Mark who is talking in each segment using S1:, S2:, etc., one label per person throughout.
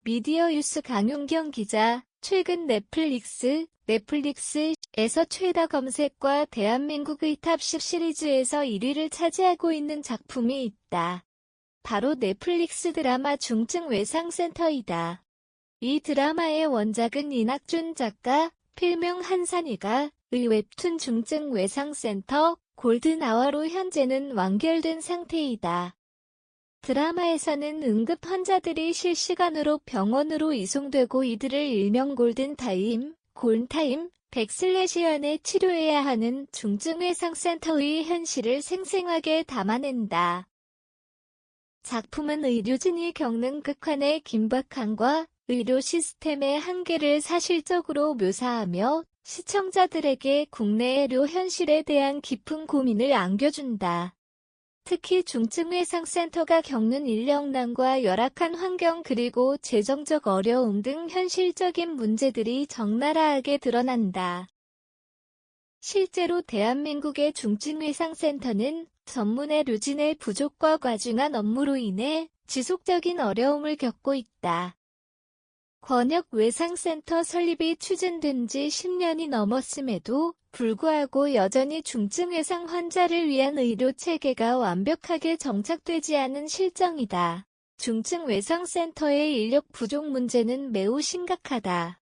S1: 미디어유스 강윤경 기자, 최근 넷플릭스에서 최다 검색과 대한민국의 탑 10 시리즈에서 1위를 차지하고 있는 작품이 있다. 바로 넷플릭스 드라마 중증 외상센터이다. 이 드라마의 원작은 이낙준 작가, 필명 한산이가 의 웹툰 중증 외상센터 골든아워로 현재는 완결된 상태이다. 드라마에서는 응급 환자들이 실시간으로 병원으로 이송되고 이들을 일명 골든타임, 곤타임, 백슬래시언에 치료해야 하는 중증 외상센터의 현실을 생생하게 담아낸다. 작품은 의료진이 겪는 극한의 긴박함과 의료 시스템의 한계를 사실적으로 묘사하며 시청자들에게 국내 의료 현실에 대한 깊은 고민을 안겨준다. 특히 중증 외상센터가 겪는 인력난과 열악한 환경 그리고 재정적 어려움 등 현실적인 문제들이 적나라하게 드러난다. 실제로 대한민국의 중증 외상센터는 전문 의료진의 부족과 과중한 업무로 인해 지속적인 어려움을 겪고 있다. 권역 외상센터 설립이 추진된 지 10년이 넘었음에도 불구하고 여전히 중증 외상 환자를 위한 의료 체계가 완벽하게 정착되지 않은 실정이다. 중증 외상센터의 인력 부족 문제는 매우 심각하다.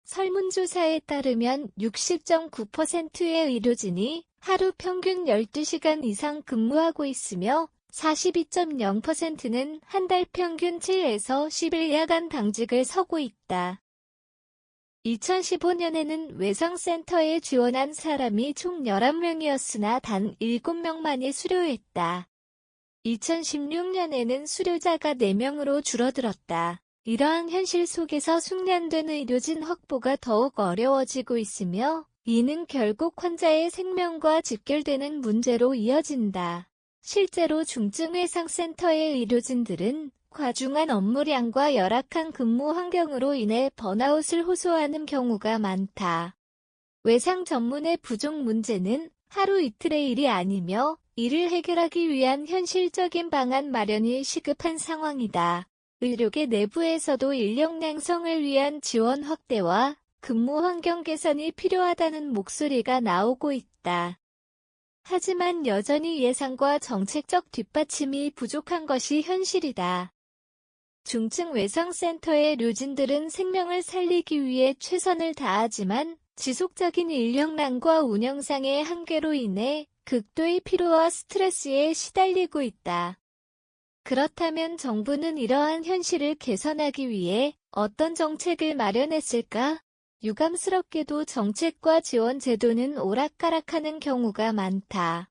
S1: 설문조사에 따르면 60.9%의 의료진이 하루 평균 12시간 이상 근무하고 있으며 42.0%는 한 달 평균 7에서 10일 야간 당직을 서고 있다. 2015년에는 외상센터에 지원한 사람이 총 11명이었으나 단 7명만이 수료했다. 2016년에는 수료자가 4명으로 줄어들었다. 이러한 현실 속에서 숙련된 의료진 확보가 더욱 어려워지고 있으며 이는 결국 환자의 생명과 직결되는 문제로 이어진다. 실제로 중증 외상센터의 의료진들은 과중한 업무량과 열악한 근무 환경으로 인해 번아웃을 호소하는 경우가 많다. 외상 전문의 부족 문제는 하루 이틀의 일이 아니며 이를 해결하기 위한 현실적인 방안 마련이 시급한 상황이다. 의료계 내부에서도 인력 양성을 위한 지원 확대와 근무 환경 개선이 필요하다는 목소리가 나오고 있다. 하지만 여전히 예산과 정책적 뒷받침이 부족한 것이 현실이다. 중증 외상센터의 의료진들은 생명을 살리기 위해 최선을 다하지만 지속적인 인력난과 운영상의 한계로 인해 극도의 피로와 스트레스에 시달리고 있다. 그렇다면 정부는 이러한 현실을 개선하기 위해 어떤 정책을 마련했을까? 유감스럽게도 정책과 지원 제도는 오락가락하는 경우가 많다.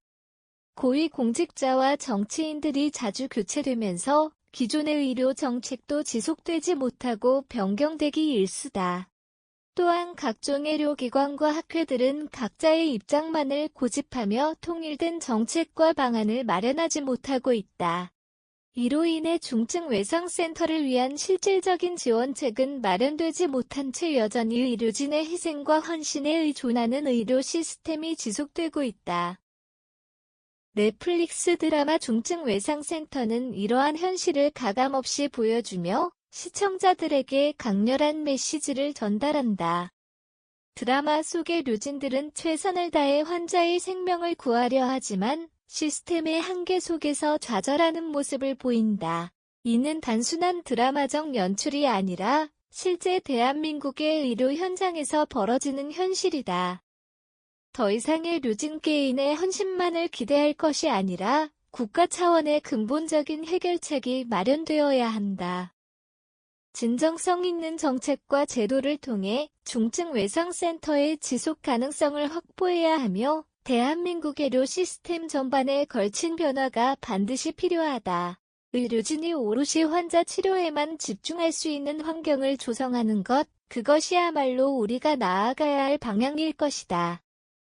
S1: 고위공직자와 정치인들이 자주 교체되면서 기존의 의료 정책도 지속되지 못하고 변경되기 일쑤다. 또한 각종 의료기관과 학회들은 각자의 입장만을 고집하며 통일된 정책과 방안을 마련하지 못하고 있다. 이로 인해 중증 외상센터를 위한 실질적인 지원책은 마련되지 못한 채 여전히 의료진의 희생과 헌신에 의존하는 의료 시스템이 지속되고 있다. 넷플릭스 드라마 중증 외상센터는 이러한 현실을 가감없이 보여주며 시청자들에게 강렬한 메시지를 전달한다. 드라마 속의 의료진들은 최선을 다해 환자의 생명을 구하려 하지만 시스템의 한계 속에서 좌절하는 모습을 보인다. 이는 단순한 드라마적 연출이 아니라 실제 대한민국의 의료 현장에서 벌어지는 현실이다. 더 이상의 의료진 개인의 헌신만을 기대할 것이 아니라 국가 차원의 근본적인 해결책이 마련되어야 한다. 진정성 있는 정책과 제도를 통해 중증 외상센터의 지속 가능성을 확보해야 하며 대한민국 의료 시스템 전반에 걸친 변화가 반드시 필요하다. 의료진이 오롯이 환자 치료에만 집중할 수 있는 환경을 조성하는 것, 그것이야말로 우리가 나아가야 할 방향일 것이다.